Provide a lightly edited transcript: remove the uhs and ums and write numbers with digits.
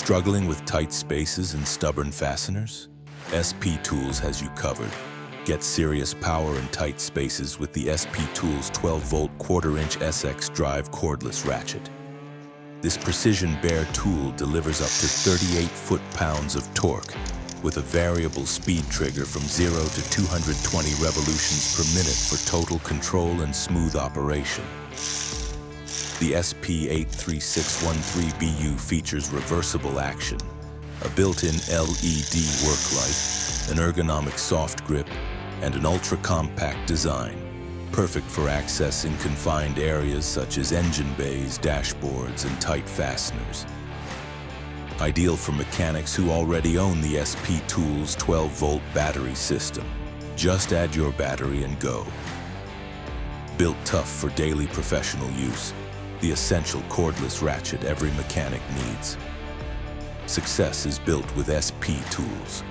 Struggling with tight spaces and stubborn fasteners? SP Tools has you covered. Get serious power in tight spaces with the SP Tools 12-volt 1/4-inch SX Drive Cordless Ratchet. This precision bare tool delivers up to 38 foot-pounds of torque with a variable speed trigger from 0 to 220 revolutions per minute for total control and smooth operation. The SP83613BU features Reversible Action, a built-in LED work light, an ergonomic soft grip, and an ultra-compact design, perfect for accessing confined areas such as engine bays, dashboards, and tight fasteners. Ideal for mechanics who already own the SP Tools 12-volt battery system. Just add your battery and go. Built tough for daily professional use, the essential cordless ratchet every mechanic needs. Success is built with SP Tools.